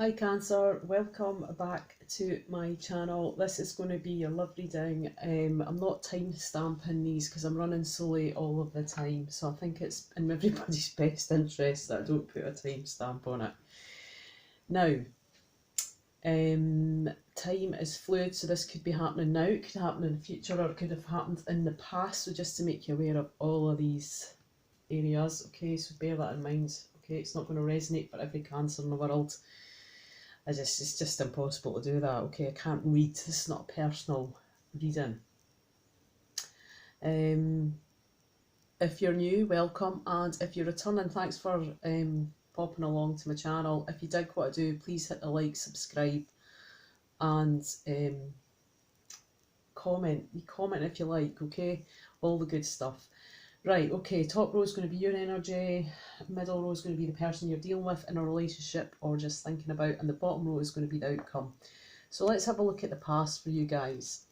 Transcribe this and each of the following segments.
Hi Cancer, welcome back to my channel. This is going to be your love reading. I'm not time stamping these because I'm running slowly all of the time, so I think it's in everybody's best interest that I don't put a time stamp on it. Now, time is fluid, so this could be happening now, it could happen in the future, or it could have happened in the past, so just to make you aware of all of these areas, okay, so bear that in mind. Okay, it's not going to resonate for every Cancer in the world. It's just impossible to do that. Okay, I can't read. This is not a personal reading. If you're new, welcome, and if you're returning, thanks for popping along to my channel. If you dig what I do, please hit the like, subscribe, and comment. You comment if you like, okay? All the good stuff. Right, okay, top row is going to be your energy, middle row is going to be the person you're dealing with in a relationship or just thinking about, and the bottom row is going to be the outcome. So let's have a look at the past for you guys.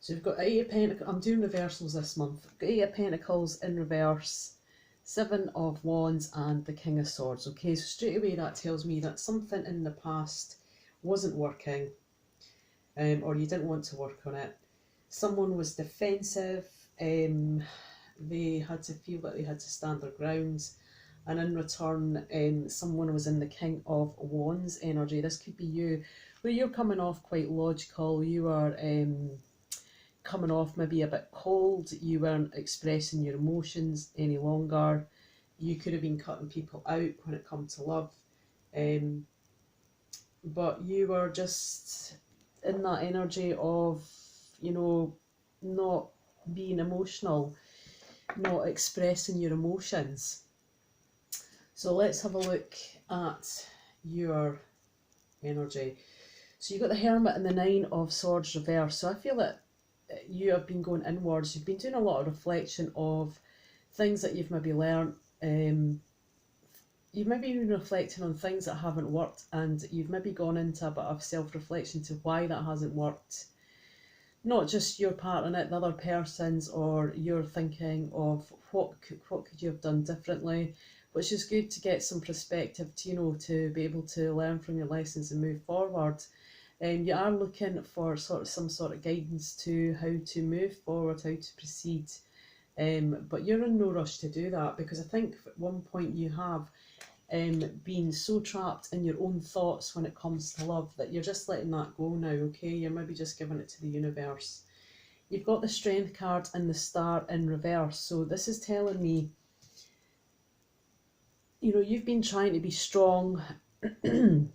So we've got Eight of Pentacles. I'm doing reversals this month. We've got Eight of Pentacles in reverse, Seven of Wands, and the King of Swords. Okay, so straight away that tells me that something in the past wasn't working, or you didn't want to work on it. Someone was defensive. They had to feel that they had to stand their ground, and in return, someone was in the King of Wands energy. This could be you, where you're coming off quite logical. You are coming off maybe a bit cold. You weren't expressing your emotions any longer. You could have been cutting people out when it comes to love, but you were just in that energy of, you know, not being emotional, not expressing your emotions. So let's have a look at your energy. So you've got the Hermit and the Nine of Swords reverse. So I feel that you have been going inwards. You've been doing a lot of reflection of things that you've maybe learned. You've maybe been reflecting on things that haven't worked, and you've maybe gone into a bit of self-reflection to why that hasn't worked. Not just your part in it, the other person's, or you're thinking of what could you have done differently, which is good to get some perspective to, you know, to be able to learn from your lessons and move forward. You are looking for some sort of guidance to how to move forward, how to proceed. But you're in no rush to do that, because I think at one point you have been so trapped in your own thoughts when it comes to love that you're just letting that go now, okay? You're maybe just giving it to the universe. You've got the Strength card and the Star in reverse. So this is telling me, you know, you've been trying to be strong. You've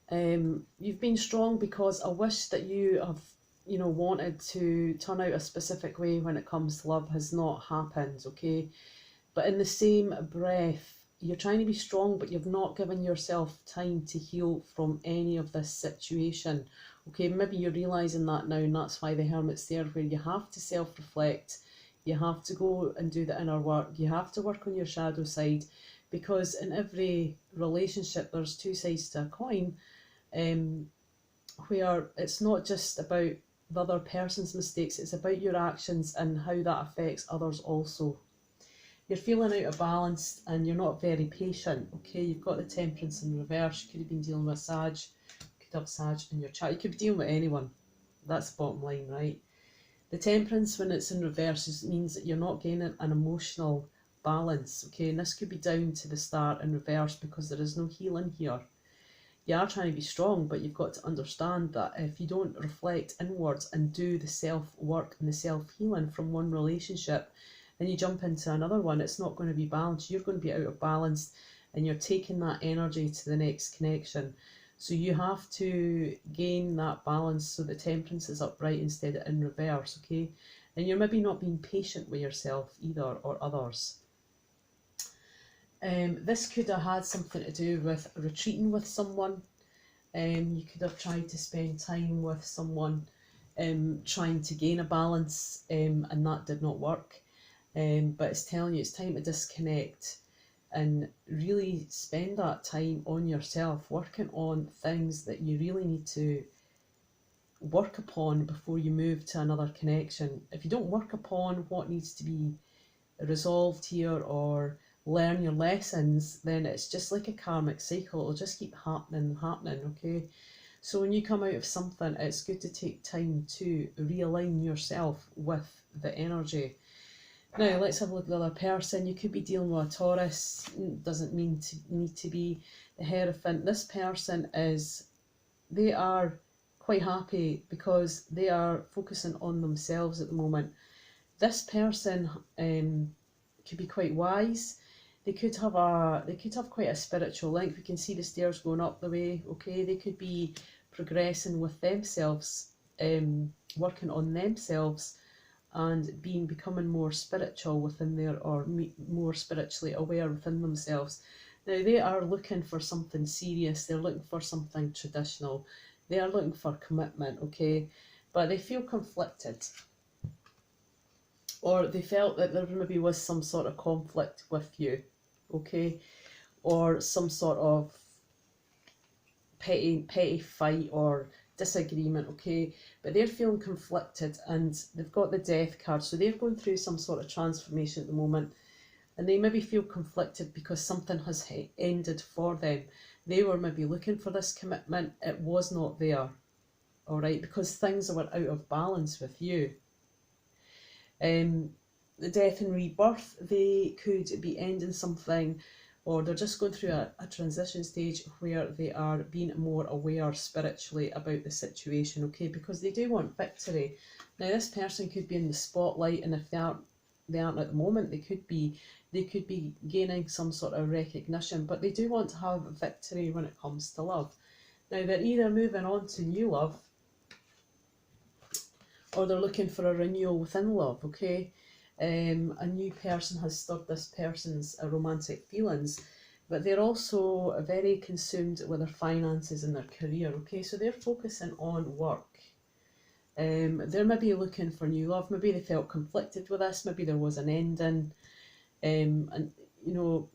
been strong because I wish that you have, you know, wanted to turn out a specific way when it comes to love has not happened, okay? But in the same breath, you're trying to be strong, but you've not given yourself time to heal from any of this situation. Okay, maybe you're realising that now, and that's why the Hermit's there, where you have to self-reflect, you have to go and do the inner work, you have to work on your shadow side, because in every relationship there's two sides to a coin, where it's not just about the other person's mistakes, it's about your actions and how that affects others also. You're feeling out of balance and you're not very patient, okay? You've got the Temperance in reverse. You could have been dealing with Sag, you could have Sag in your chat, you could be dealing with anyone. That's the bottom line, right? The Temperance, when it's in reverse, means that you're not gaining an emotional balance, okay? And this could be down to the Star in reverse, because there is no healing here. You are trying to be strong, but you've got to understand that if you don't reflect inwards and do the self-work and the self-healing from one relationship, and you jump into another one, it's not going to be balanced. You're going to be out of balance, and you're taking that energy to the next connection. So you have to gain that balance so the Temperance is upright instead of in reverse, okay? And you're maybe not being patient with yourself either, or others. This could have had something to do with retreating with someone. You could have tried to spend time with someone, trying to gain a balance, and that did not work. But it's telling you it's time to disconnect and really spend that time on yourself, working on things that you really need to work upon before you move to another connection. If you don't work upon what needs to be resolved here, or learn your lessons, then it's just like a karmic cycle. It'll just keep happening and happening, okay? So when you come out of something, it's good to take time to realign yourself with the energy. Now, let's have a look at the other person. You could be dealing with a Taurus. Doesn't mean to need to be the Hierophant. This person they are quite happy because they are focusing on themselves at the moment. This person could be quite wise. They could have quite a spiritual link. We can see the stairs going up the way, okay? They could be progressing with themselves, working on themselves, and becoming more spiritual within more spiritually aware within themselves. Now they are looking for something serious, they're looking for something traditional, they are looking for commitment, okay? But they feel conflicted, or they felt that there maybe was some sort of conflict with you, okay? Or some sort of petty fight or disagreement, okay? But they're feeling conflicted and they've got the Death card, so they're going through some sort of transformation at the moment, and they maybe feel conflicted because something has ended for them. They were maybe looking for this commitment, it was not there, all right, because things were out of balance with you. The Death and Rebirth, they could be ending something, or they're just going through a transition stage where they are being more aware spiritually about the situation, okay, because they do want victory. Now this person could be in the spotlight, and if they aren't at the moment, they could be gaining some sort of recognition, but they do want to have victory when it comes to love. Now they're either moving on to new love, or they're looking for a renewal within love, okay? A new person has stirred this person's romantic feelings, but they're also very consumed with their finances and their career, okay? So they're focusing on work. They're maybe looking for new love, maybe they felt conflicted with this, maybe there was an ending, and you know,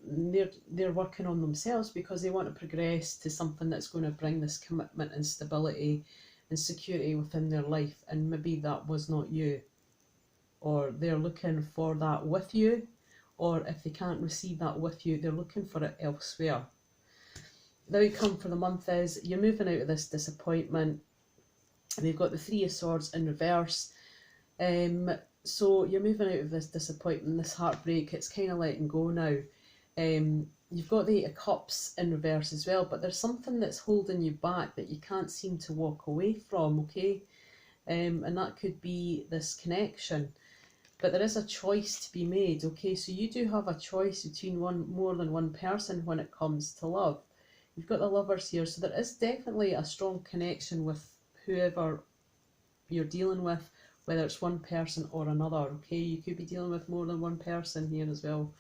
they're working on themselves because they want to progress to something that's going to bring this commitment and stability and security within their life, and maybe that was not you, or they're looking for that with you, or if they can't receive that with you, they're looking for it elsewhere. The outcome for the month is you're moving out of this disappointment. We've got the Three of Swords in reverse. So you're moving out of this disappointment, this heartbreak, it's kind of letting go now. You've got the Eight of Cups in reverse as well, but there's something that's holding you back that you can't seem to walk away from, okay? And that could be this connection. But there is a choice to be made, okay? So you do have a choice between more than one person when it comes to love. You've got the Lovers here, so there is definitely a strong connection with whoever you're dealing with, whether it's one person or another, okay? You could be dealing with more than one person here as well.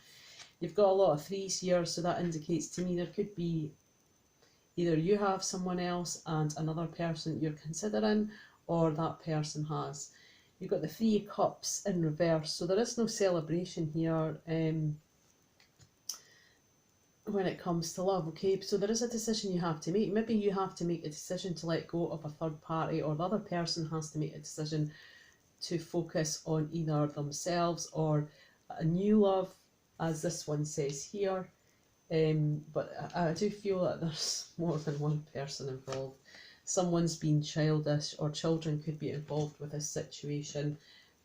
You've got a lot of threes here, so that indicates to me there could be either you have someone else and another person you're considering, or that person has. You've got the Three of Cups in reverse, so there is no celebration here when it comes to love, okay? So there is a decision you have to make. Maybe you have to make a decision to let go of a third party, or the other person has to make a decision to focus on either themselves or a new love, as this one says here. But I do feel that there's more than one person involved. Someone's been childish, or children could be involved with this situation.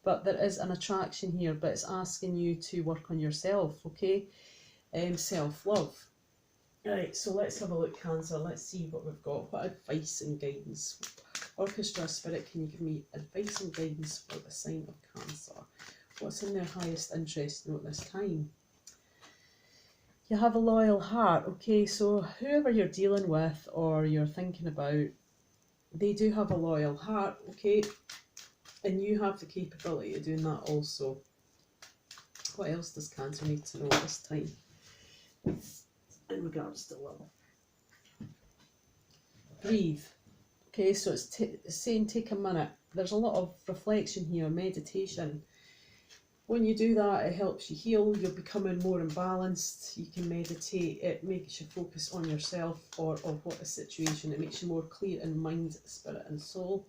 But there is an attraction here, but it's asking you to work on yourself, okay? Self-love. Right, so let's have a look, Cancer. Let's see what we've got. What advice and guidance? Orchestra Spirit, can you give me advice and guidance for the sign of Cancer? What's in their highest interest note this time? You have a loyal heart, okay? So whoever you're dealing with or you're thinking about, they do have a loyal heart, okay? And you have the capability of doing that also. What else does Cancer need to know this time in regards to love? Breathe. Okay, so it's saying take a minute. There's a lot of reflection here, meditation. When you do that, it helps you heal. You're becoming more imbalanced. You can meditate. It makes you focus on yourself or what the situation. It makes you more clear in mind, spirit and soul.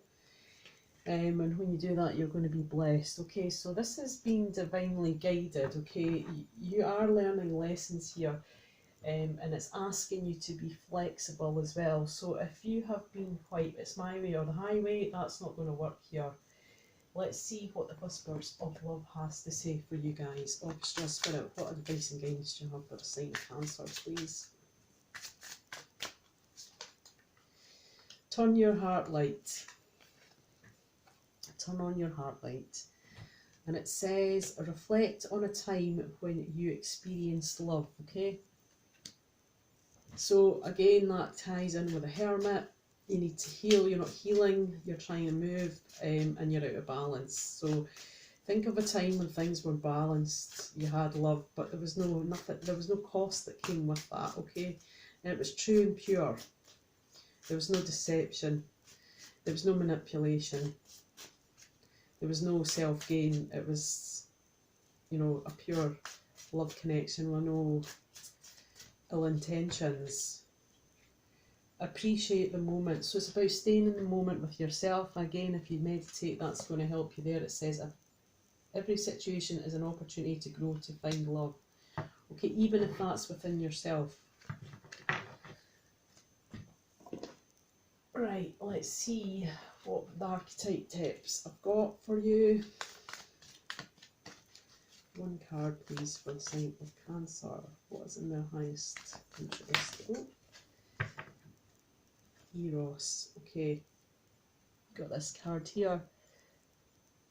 And when you do that, you're going to be blessed. Okay, so this is being divinely guided. Okay, you are learning lessons here, and it's asking you to be flexible as well. So if you have been quite, it's my way or the highway, that's not going to work here. Let's see what the Whispers of Love has to say for you guys. Orchestra Spirit, what advice and guidance do you have for the sign of Cancer, please? Turn your heart light. Turn on your heart light. And it says, reflect on a time when you experienced love, okay? So again, that ties in with a hermit. You need to heal, you're not healing, you're trying to move, and you're out of balance. So think of a time when things were balanced, you had love, but there was no cost that came with that, okay? And it was true and pure. There was no deception. There was no manipulation. There was no self-gain. It was, you know, a pure love connection with no ill intentions. Appreciate the moment. So it's about staying in the moment with yourself. Again, if you meditate, that's going to help you there. It says every situation is an opportunity to grow, to find love. Okay, even if that's within yourself. Right, let's see what the archetype tips I've got for you. One card, please, for the sign of Cancer. What is in their highest interest? Oh. Eros. Okay, got this card here.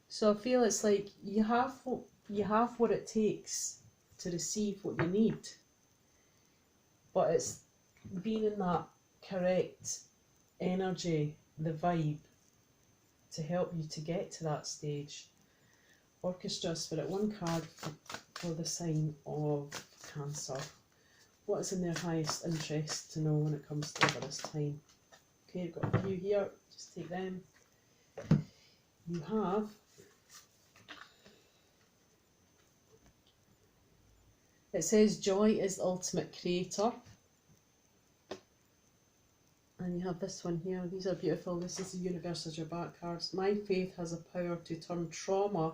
So I feel it's like you have what it takes to receive what you need, but it's being in that correct energy, the vibe, to help you to get to that stage. Orchestra Spirit, one card for the sign of Cancer. What is in their highest interest to know when it comes to over this time? Okay, I've got a few here, just take them. You have it says joy is the ultimate creator. And you have this one here. These are beautiful. This is the universe as your back cards. My faith has a power to turn trauma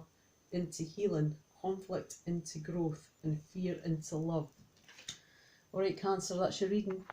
into healing, conflict into growth, and fear into love. Alright, Cancer, that's your reading.